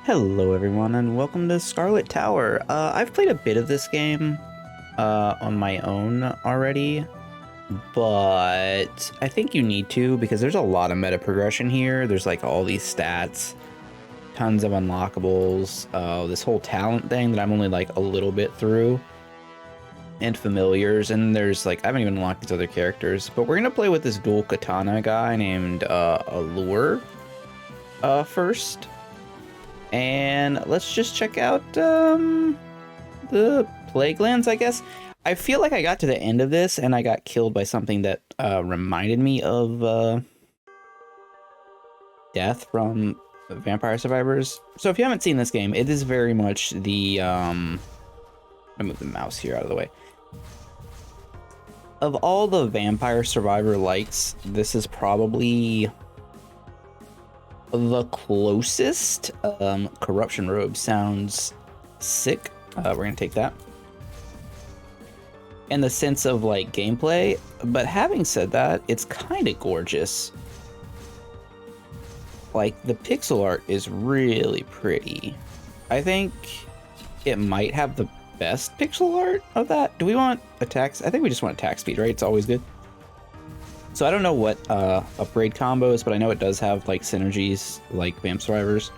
Hello everyone and welcome to Scarlet Tower. I've played a bit of this game on my own already, but I think you need to because there's a lot of meta progression here. There's like all these stats, tons of unlockables, this whole talent thing that I'm only like a little bit through, and familiars, and there's like, I haven't even unlocked these other characters, but we're gonna play with this dual katana guy named Allure first. And let's just check out the Plague Lands, I guess. I feel like I got to the end of this and I got killed by something that reminded me of Death from Vampire Survivors. So if you haven't seen this game, it is very much the... I'll move the mouse here out of the way. Of all the Vampire Survivor likes, this is probably the closest. Corruption Robe sounds sick. We're gonna take that. And the sense of like gameplay, but having said that, it's kind of gorgeous. Like the pixel art is really pretty. I think it might have the best pixel art of that. Do we want attacks? I think we just want attack speed, right? It's always good. So I don't know what upgrade combos, but I know it does have like synergies like Vamp Survivors.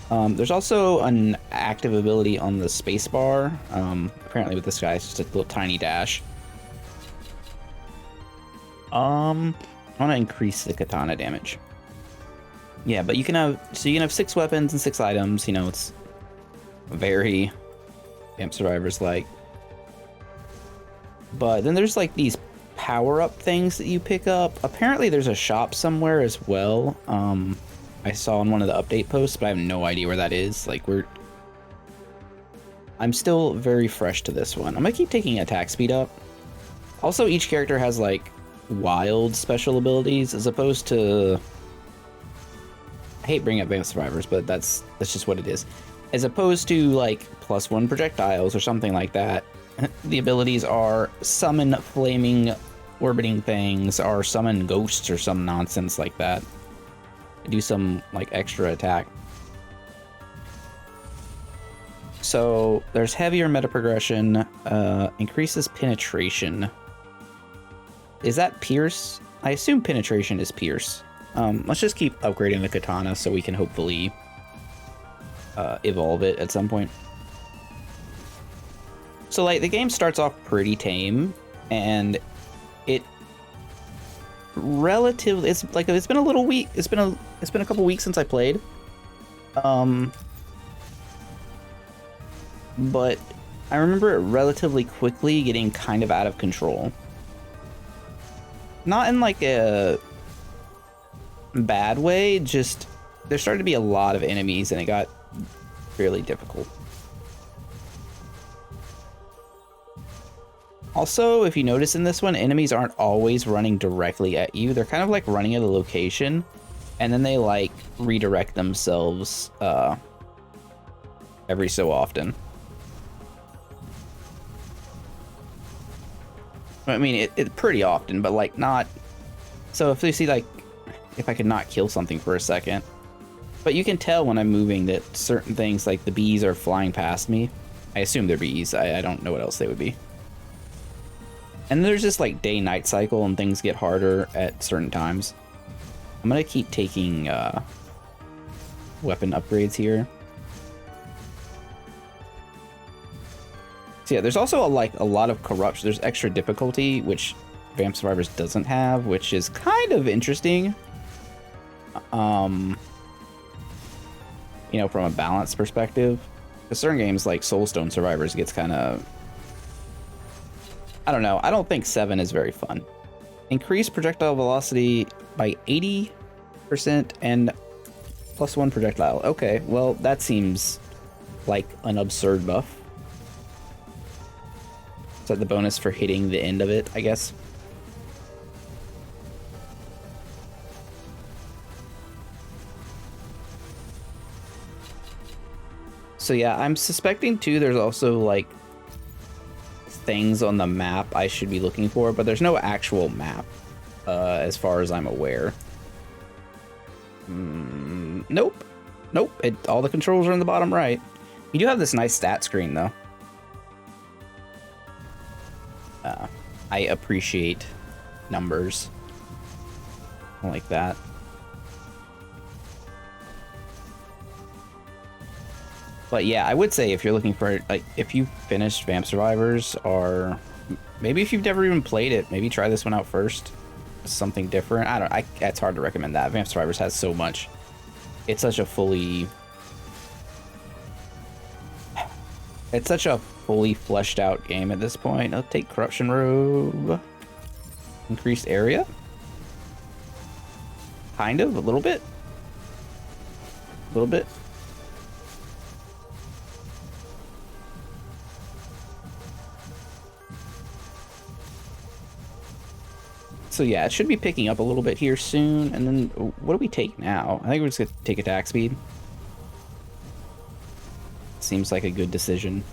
There's also an active ability on the spacebar. Apparently with this guy, it's just a little tiny dash. I want to increase the katana damage. Yeah, but you can have 6 weapons and 6 items. You know, it's very Vamp Survivors like. But then there's like these power-up things that you pick up. Apparently there's a shop somewhere as well. I saw in one of the update posts, but I have no idea where that is. Like I'm still very fresh to this one. I'm gonna keep taking attack speed up. Also, each character has like wild special abilities as opposed to... I hate bringing up Vamp Survivors, but that's just what it is. As opposed to like +1 projectiles or something like that. The abilities are summon flaming orbiting things or summon ghosts or some nonsense like that. Do some like extra attack. So there's heavier meta progression, increases penetration. Is that pierce? I assume penetration is pierce. Let's just keep upgrading the katana so we can hopefully evolve it at some point. So like the game starts off pretty tame, and it relatively it's been a little week. It's been a couple weeks since I played. But I remember it relatively quickly getting kind of out of control. Not in like a bad way, just there started to be a lot of enemies and it got fairly difficult. Also, if you notice in this one, enemies aren't always running directly at you. They're kind of like running at a location, and then they like redirect themselves every so often. I mean, it pretty often, but like not... So if you see like, if I could not kill something for a second. But you can tell when I'm moving that certain things, like the bees are flying past me. I assume they're bees. I don't know what else they would be. And there's this like day-night cycle and things get harder at certain times. I'm gonna keep taking weapon upgrades here. So yeah, there's also a lot of corruption. There's extra difficulty, which Vamp Survivors doesn't have, which is kind of interesting. You know, from a balance perspective. Because certain games like Soulstone Survivors gets kind of... I don't know. I don't think 7 is very fun. Increase projectile velocity by 80% and +1 projectile. Okay, well, that seems like an absurd buff. Is that the bonus for hitting the end of it, I guess? So yeah, I'm suspecting too there's also like things on the map I should be looking for, but there's no actual map as far as I'm aware. Nope. Nope, all the controls are in the bottom right. You do have this nice stat screen, though. I appreciate numbers. I like that. But yeah, I would say if you're looking for, like, if you finished Vamp Survivors, or maybe if you've never even played it, maybe try this one out first. Something different. I don't. It's hard to recommend that. Vamp Survivors has so much. It's such a fully. It's such a fully fleshed out game at this point. I'll take Corruption Robe. Increased area. Kind of, a little bit. A little bit. So yeah, it should be picking up a little bit here soon. And then what do we take now? I think we're just gonna take attack speed. Seems like a good decision.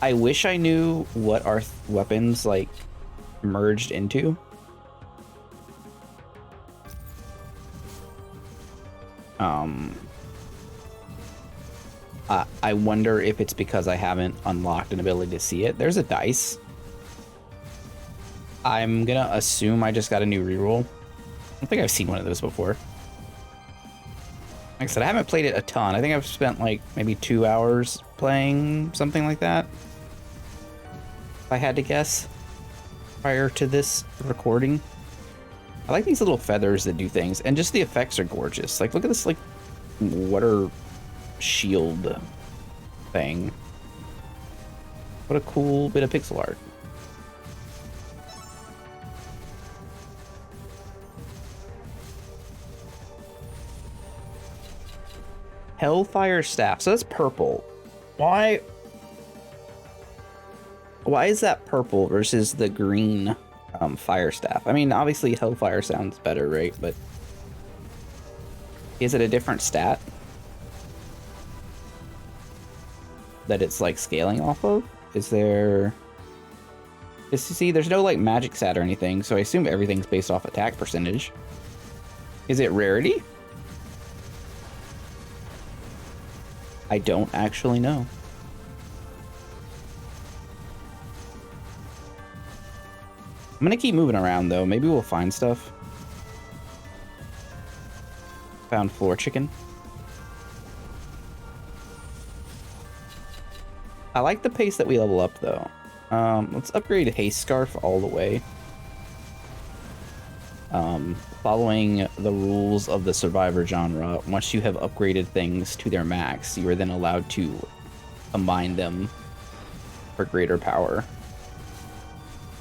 I wish I knew what our weapons like merged into. I wonder if it's because I haven't unlocked an ability to see it. There's a dice. I'm gonna assume I just got a new reroll. I don't think I've seen one of those before. Like I said, I haven't played it a ton. I think I've spent like maybe 2 hours playing, something like that. If I had to guess, prior to this recording. I like these little feathers that do things, and just the effects are gorgeous. Like, look at this, like, water shield thing. What a cool bit of pixel art. Hellfire Staff. So that's purple. Why is that purple versus the green Fire Staff? I mean, obviously Hellfire sounds better, right? But is it a different stat that it's like scaling off of? Is there... See, there's no like magic stat or anything, so I assume everything's based off attack percentage. Is it rarity? I don't actually know. I'm gonna keep moving around though. Maybe we'll find stuff. Found floor chicken. I like the pace that we level up though. Let's upgrade Haste Scarf all the way. Following the rules of the Survivor genre, once you have upgraded things to their max, you are then allowed to combine them for greater power.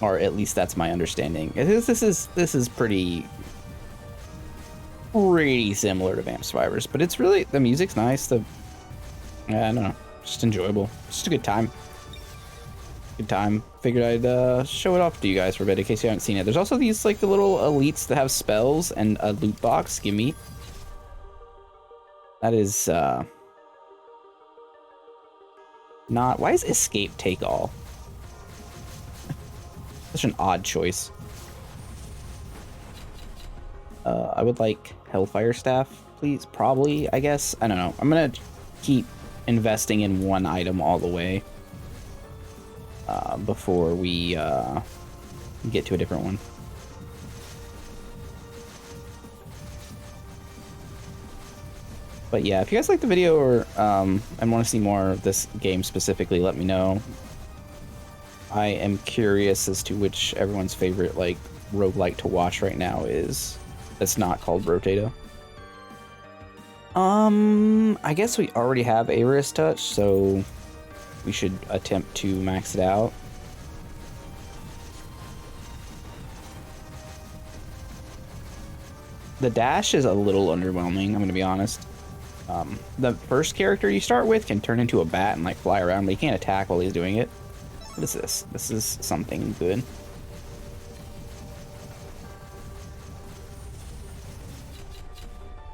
Or at least that's my understanding. This is pretty similar to Vamp Survivors, but it's really, the music's nice. I don't know, just enjoyable. Just a good time. Good time. Figured I'd show it off to you guys for a bit in case you haven't seen it. There's also these like the little elites that have spells and a loot box. Gimme. That is not. Why is escape take all? Such an odd choice. I would like Hellfire Staff, please. Probably, I guess. I don't know. I'm gonna keep investing in one item all the way. Before we get to a different one. But yeah, if you guys like the video or and want to see more of this game specifically, let me know. I am curious as to which everyone's favorite like roguelike to watch right now is. That's not called Rotato. I guess we already have Avarice Touch, so we should attempt to max it out. The dash is a little underwhelming, I'm gonna be honest. The first character you start with can turn into a bat and like fly around, but he can't attack while he's doing it. What is this? This is something good.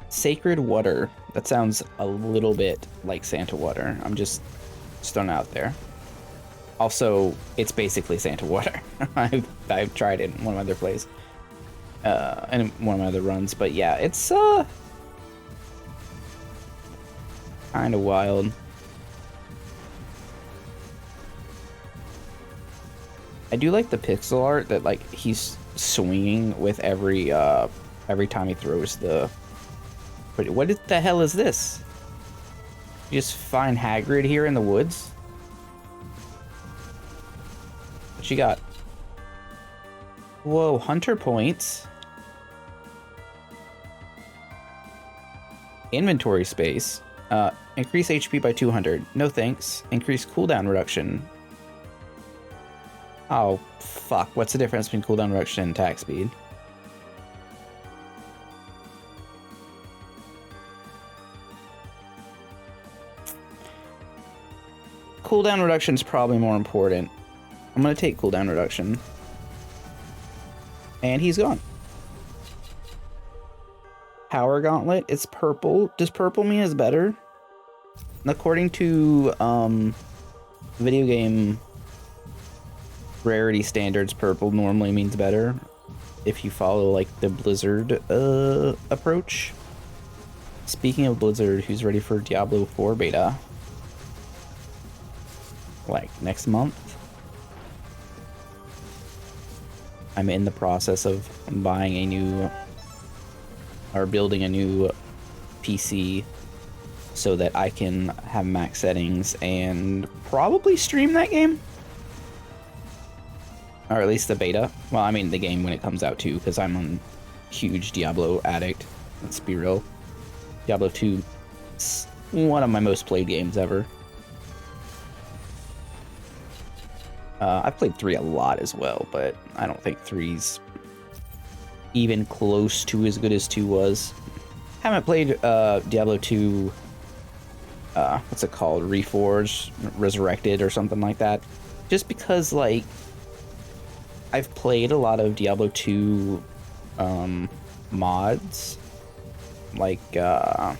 Sacred Water. That sounds a little bit like Santa Water. I'm just throwing it out there. Also, it's basically Santa Water. I've tried it in one of my other plays. And one of my other runs, but yeah, it's Kind of wild. I do like the pixel art that like he's swinging with every time he throws the. What the hell is this? You just find Hagrid here in the woods. What you got? Whoa, hunter points. Inventory space. Increase HP by 200. No thanks. Increase cooldown reduction. Oh, fuck. What's the difference between cooldown reduction and attack speed? Cooldown reduction is probably more important. I'm gonna take cooldown reduction. And he's gone. Power Gauntlet. It's purple. Does purple mean it's better? According to video game rarity standards, purple normally means better if you follow like the Blizzard approach. Speaking of Blizzard, who's ready for Diablo 4 beta? Like next month? I'm in the process of buying a new or building a new PC so that I can have max settings and probably stream that game. Or at least the beta. Well, I mean the game when it comes out too, because I'm a huge Diablo addict. Let's be real. Diablo 2 is one of my most played games ever. I've played 3 a lot as well, but I don't think 3's even close to as good as 2 was. Haven't played Diablo 2, what's it called? Reforged, Resurrected, or something like that. Just because, like, I've played a lot of Diablo 2 mods. Like, there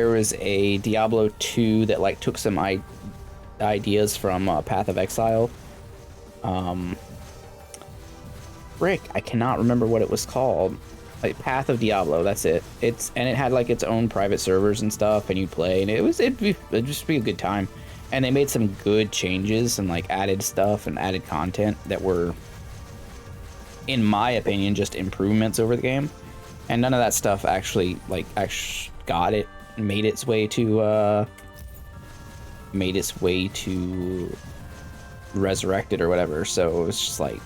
was a Diablo 2 that, like, took some ideas from Path of Exile. Frick, I cannot remember what it was called. Like Path of Diablo, that's it. It had like its own private servers and stuff, and you play, and it'd just be a good time. And they made some good changes and like added stuff and added content that were, in my opinion, just improvements over the game. And none of that stuff actually made its way to Resurrected or whatever. So it was just like,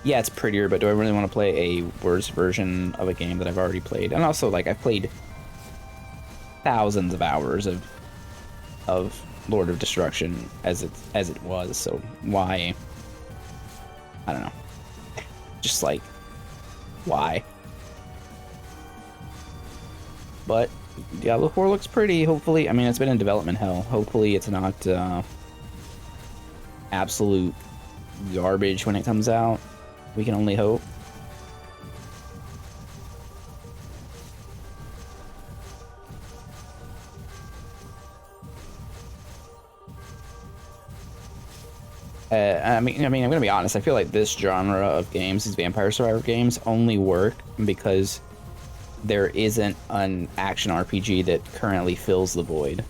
yeah, it's prettier, but do I really want to play a worse version of a game that I've already played? And also, like, I've played thousands of hours of Lord of Destruction as it was, so why? I don't know. Just like, why? But Diablo 4 looks pretty, hopefully. I mean, it's been in development hell. Hopefully it's not absolute garbage when it comes out. We can only hope. I mean, I'm gonna be honest. I feel like this genre of games, these Vampire Survivor games, only work because there isn't an action RPG that currently fills the void.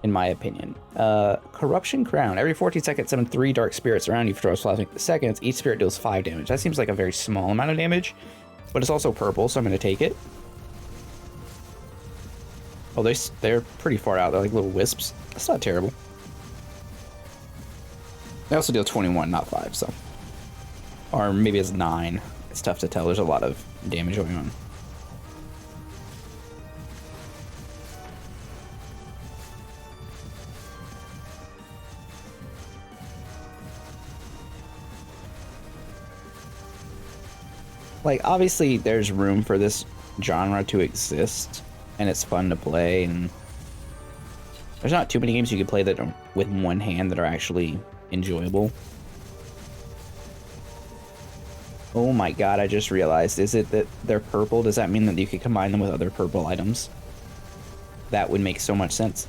In my opinion. Corruption Crown. Every 14 seconds, summon 3 dark spirits around you for 12 plasmic seconds. Each spirit deals 5 damage. That seems like a very small amount of damage, but it's also purple, so I'm going to take it. Oh, they're pretty far out. They're like little wisps. That's not terrible. They also deal 21, not 5, so. Or maybe it's 9. It's tough to tell. There's a lot of damage going on. Like, obviously, there's room for this genre to exist, and it's fun to play, and there's not too many games you can play that are, with one hand, that are actually enjoyable. Oh my god, I just realized, is it that they're purple? Does that mean that you could combine them with other purple items? That would make so much sense.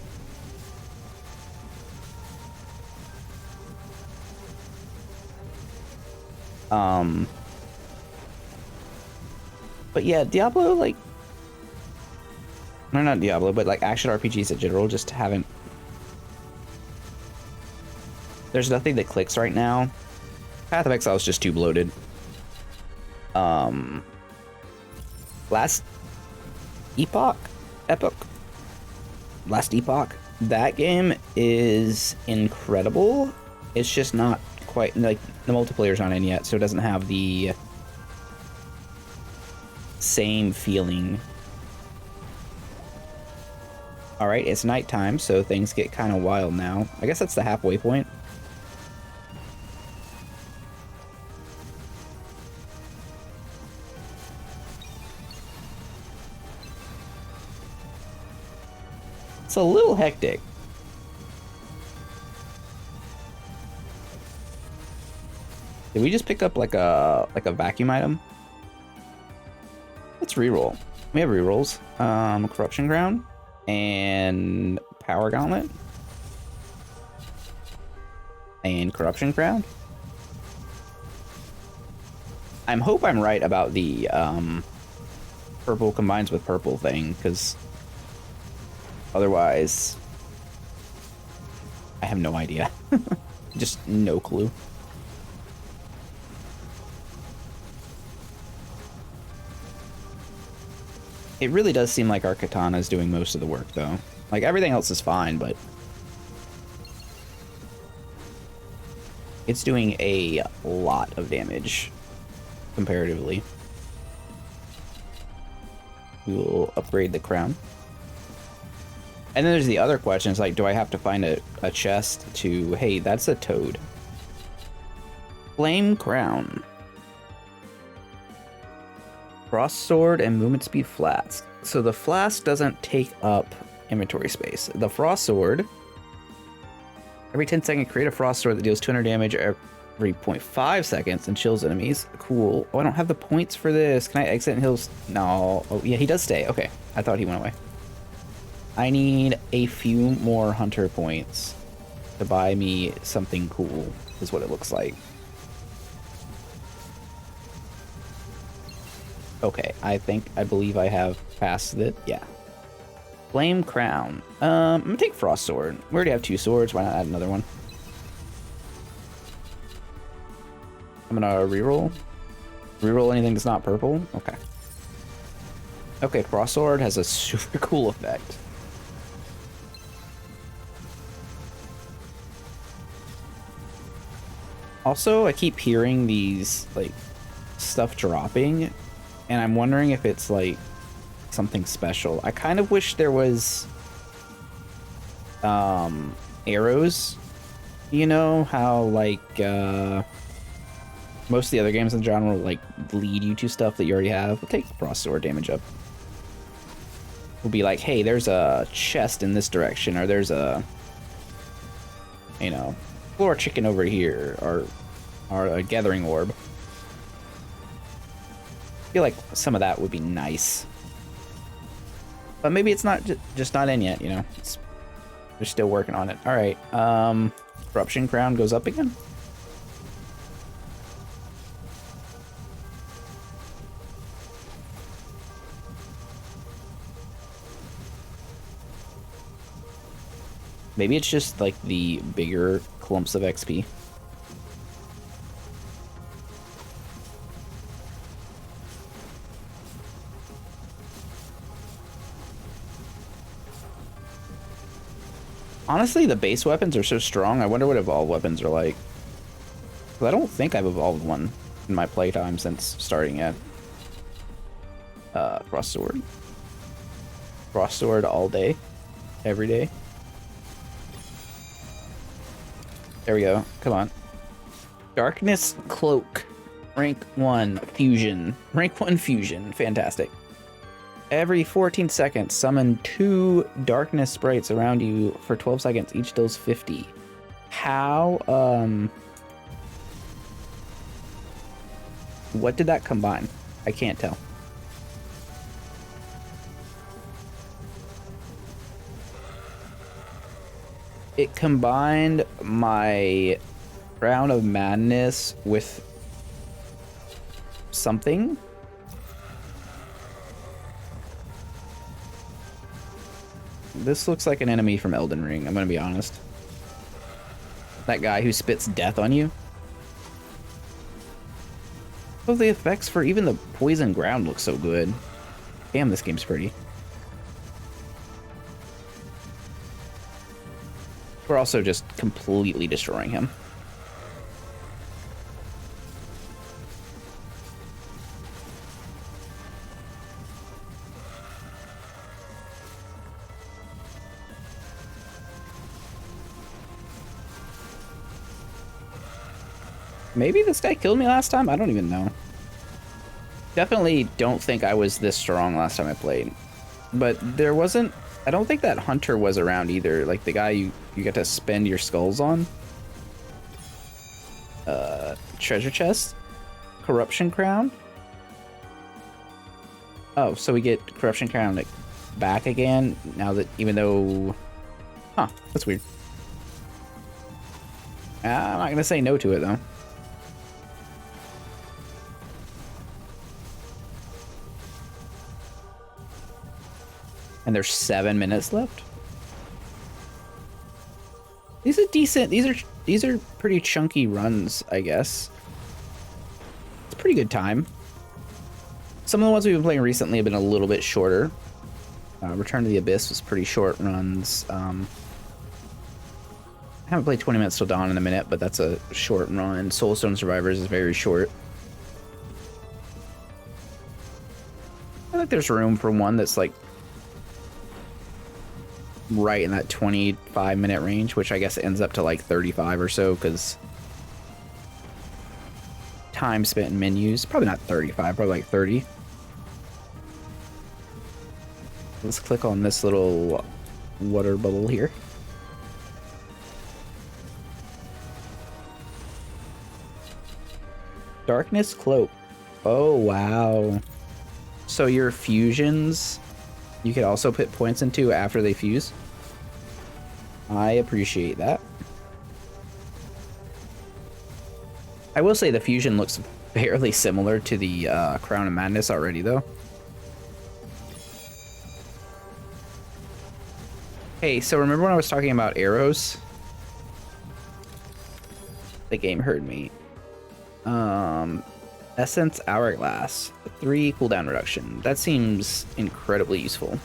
But yeah, Diablo, like, no, not Diablo, but like action RPGs in general just haven't. There's nothing that clicks right now. Path of Exile is just too bloated. Last Epoch, Last Epoch. That game is incredible. It's just not quite, like, the multiplayer's not in yet, so it doesn't have the same feeling. All right, it's nighttime, so things get kind of wild now. I guess that's the halfway point. It's a little hectic. Did we just pick up like a vacuum item? Let's reroll. We have rerolls. Corruption Ground and Power Gauntlet and Corruption Ground. I hope I'm right about the purple combines with purple thing, because otherwise I have no idea. Just no clue. It really does seem like our katana is doing most of the work, though. Like, everything else is fine, but it's doing a lot of damage comparatively. We will upgrade the crown. And then there's the other question. It's like, do I have to find a chest to... Hey, that's a toad. Flame crown. Frost sword and movement speed flask. So the flask doesn't take up inventory space. The frost sword, every 10 seconds, create a frost sword that deals 200 damage every 0.5 seconds and chills enemies. Cool. Oh, I don't have the points for this. Can I exit and he'll... No. Oh, yeah, he does stay. Okay. I thought he went away. I need a few more hunter points to buy me something cool, is what it looks like. Okay, I believe I have passed it. Yeah. Flame crown. I'm gonna take frost sword. We already have 2 swords. Why not add another one? I'm gonna reroll. Reroll anything that's not purple. Okay. Okay, frost sword has a super cool effect. Also, I keep hearing these, like, stuff dropping, and I'm wondering if it's, like, something special. I kind of wish there was, arrows. You know, how, like, most of the other games in the genre will, like, lead you to stuff that you already have. We'll take frost sword damage up. We'll be like, hey, there's a chest in this direction, or there's a, you know, floor chicken over here, or a gathering orb. I feel like some of that would be nice. But maybe it's not just not in yet, you know. They're still working on it. All right. Corruption crown goes up again. Maybe it's just like the bigger clumps of XP. Honestly, the base weapons are so strong. I wonder what evolved weapons are like. Because I don't think I've evolved one in my playtime since starting it. Frost sword. Frost sword all day. Every day. There we go. Come on. Darkness cloak. Rank 1 fusion. Rank 1 fusion. Fantastic. Every 14 seconds, summon 2 darkness sprites around you for 12 seconds. Each deals 50. How, what did that combine? I can't tell. It combined my Crown of Madness with something. This looks like an enemy from Elden Ring, I'm gonna be honest. That guy who spits death on you. Oh, the effects for even the poison ground look so good. Damn, this game's pretty. We're also just completely destroying him. Maybe this guy killed me last time? I don't even know. Definitely don't think I was this strong last time I played. But there wasn't... I don't think that hunter was around either. Like the guy you get to spend your skulls on. Treasure chest? Corruption crown? Oh, so we get corruption crown like, back again now that even though... Huh, that's weird. I'm not gonna say no to it though. And there's 7 minutes left. These are decent. These are pretty chunky runs, I guess. It's a pretty good time. Some of the ones we've been playing recently have been a little bit shorter. Return to the Abyss was pretty short runs. I haven't played 20 Minutes Till Dawn in a minute, but that's a short run. Soulstone Survivors is very short. I think there's room for one that's like right in that 25-minute range, which I guess ends up to like 35 or so, because time spent in menus. Probably not 35, probably like 30. Let's click on this little water bubble here. Darkness Cloak. Oh, wow. So your fusions, you could also put points into after they fuse. I appreciate that. I will say the fusion looks fairly similar to the Crown of Madness already, though. Hey, so remember when I was talking about arrows? The game heard me. Essence Hourglass. 3 cooldown reduction. That seems incredibly useful.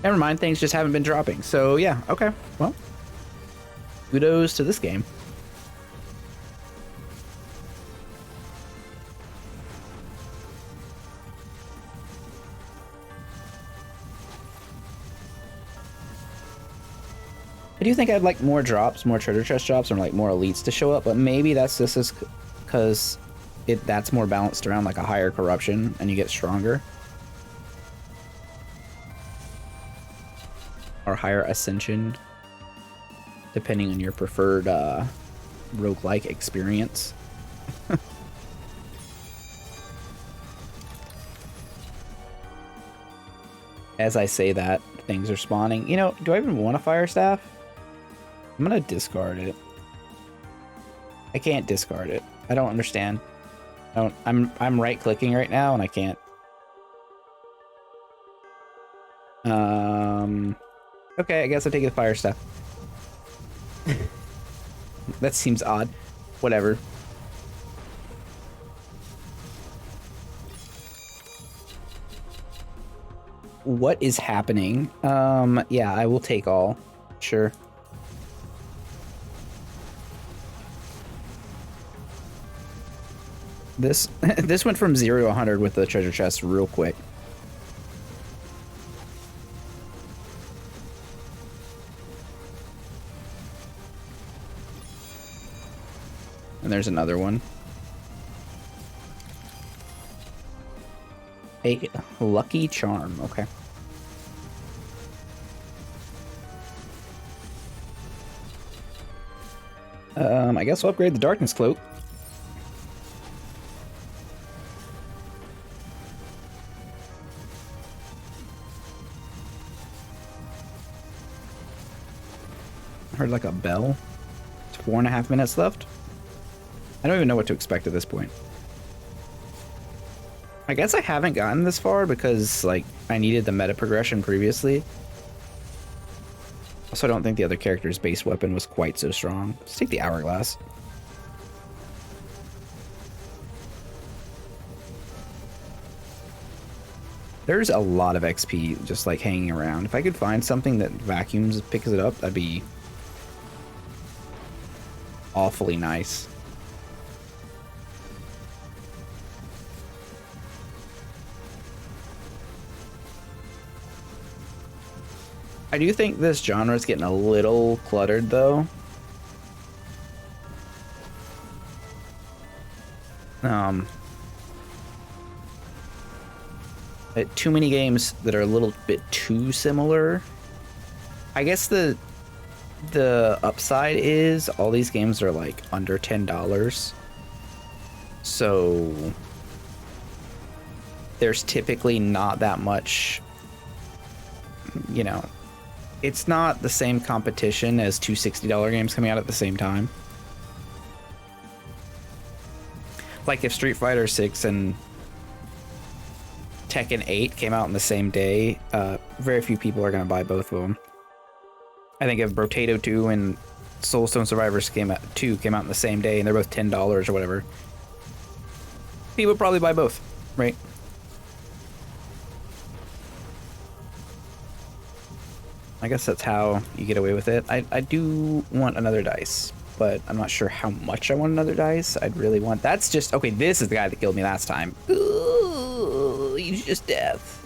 Never mind, things just haven't been dropping. So yeah, okay. Well, kudos to this game. I do think I'd like more drops, more treasure chest drops, or like more elites to show up, but maybe that's just because that's more balanced around like a higher corruption and you get stronger. Or higher ascension, depending on your preferred roguelike experience. As I say that, things are spawning. You know, do I even want a fire staff? I'm gonna discard it. I can't discard it. I don't understand. I'm right clicking right now and I can't. Okay, I guess I'll take the fire staff. That seems odd. Whatever. What is happening? Yeah, I will take all. Sure. This this went from 0 to 100 with the treasure chest real quick. And there's another one. A lucky charm, okay. I guess we'll upgrade the darkness cloak. I heard like a bell. It's 4.5 minutes left. I don't even know what to expect at this point. I guess I haven't gotten this far because, like, I needed the meta progression previously. Also, I don't think the other character's base weapon was quite so strong. Let's take the Hourglass. There's a lot of XP just, like, hanging around. If I could find something that vacuums, picks it up, that'd be awfully nice. I do think this genre is getting a little cluttered, though. Too many games that are a little bit too similar. I guess the upside is all these games are like under $10. So there's typically not that much, you know, it's not the same competition as two $60 games coming out at the same time. Like if Street Fighter 6 and Tekken 8 came out on the same day, very few people are going to buy both of them. I think if Brotato 2 and Soulstone Survivors 2 came out on the same day and they're both $10 or whatever, people would probably buy both, right? I guess that's how you get away with it. I do want another dice, but I'm not sure how much I want another dice. I'd really want... That's just... Okay, this is the guy that killed me last time. Ooh, he's just death.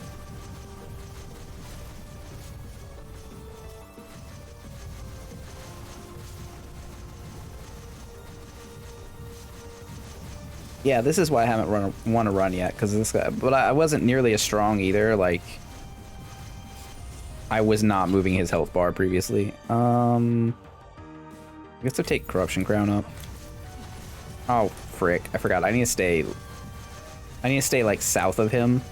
Yeah, this is why I haven't won a run yet, because this guy... But I wasn't nearly as strong either, like... I was not moving his health bar previously. I guess I'll take Corruption Crown up. Oh, frick. I forgot. I need to stay like south of him.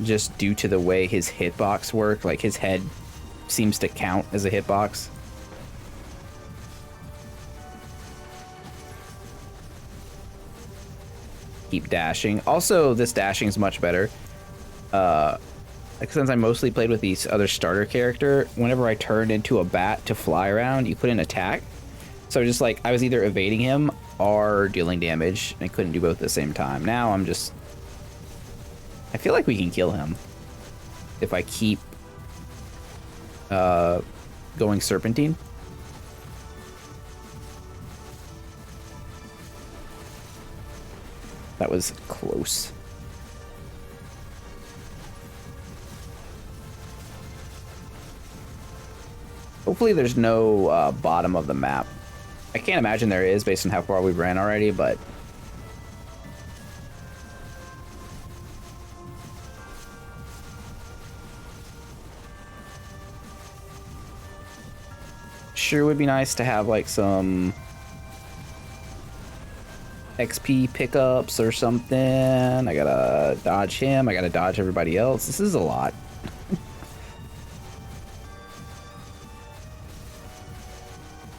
Just due to the way his hitbox work, like his head seems to count as a hitbox. Keep dashing. Also, this dashing is much better. Like since I mostly played with these other starter character, whenever I turned into a bat to fly around, you couldn't attack. So just like I was either evading him or dealing damage, and I couldn't do both at the same time. Now I'm just... I feel like we can kill him if I keep going Serpentine. That was close. Hopefully there's no bottom of the map. I can't imagine there is based on how far we've ran already, but... Sure would be nice to have like some XP pickups or something. I gotta dodge him. I gotta dodge everybody else. This is a lot.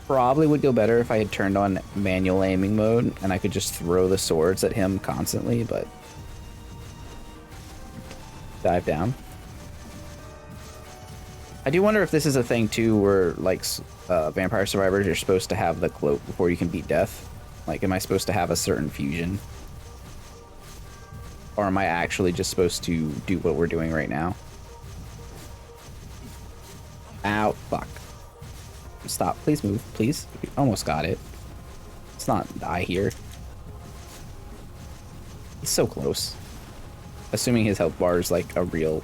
Probably would go better if I had turned on manual aiming mode and I could just throw the swords at him constantly, but... Dive down. I do wonder if this is a thing too where, like, Vampire Survivors, you're supposed to have the cloak before you can beat death. Like, am I supposed to have a certain fusion? Or am I actually just supposed to do what we're doing right now? Ow, fuck. Stop, please move, please. Almost got it. Let's not die here. He's so close. Assuming his health bar is like a real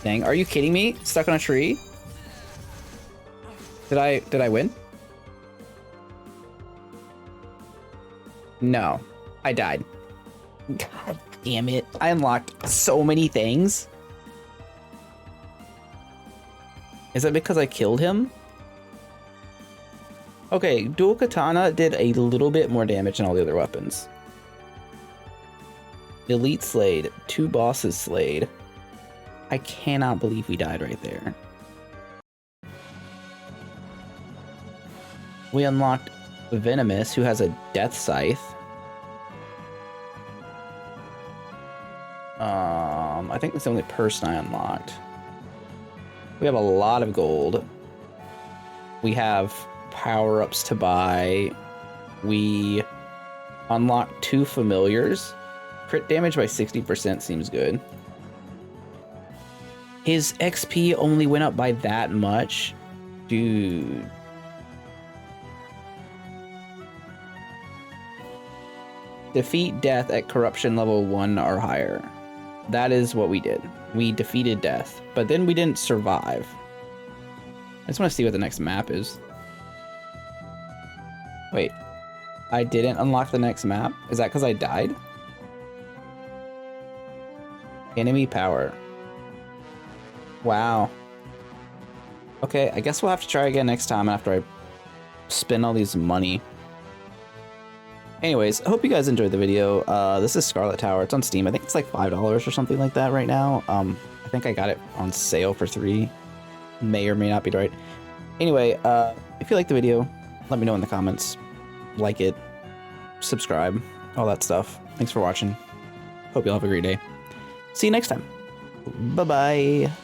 thing. Are you kidding me? Stuck on a tree? Did I win? No, I died. God damn it. I unlocked so many things. Is that because I killed him? Okay, dual katana did a little bit more damage than all the other weapons. Elite slayed, 2 bosses slayed. I cannot believe we died right there. We unlocked Venomous, who has a death scythe. I think that's the only person I unlocked. We have a lot of gold. We have power-ups to buy. We unlocked 2 familiars. Crit damage by 60% seems good. His XP only went up by that much? Dude. Defeat death at corruption level 1 or higher. That is what we did. We defeated death, but then we didn't survive. I just want to see what the next map is. Wait, I didn't unlock the next map? Is that because I died? Enemy power. Wow. Okay, I guess we'll have to try again next time after I spend all these money. Anyways, I hope you guys enjoyed the video. This is Scarlet Tower. It's on Steam. I think it's like $5 or something like that right now. I think I got it on sale for $3. May or may not be right. Anyway, if you like the video, let me know in the comments. Like it, subscribe, all that stuff. Thanks for watching. Hope you all have a great day. See you next time. Bye-bye.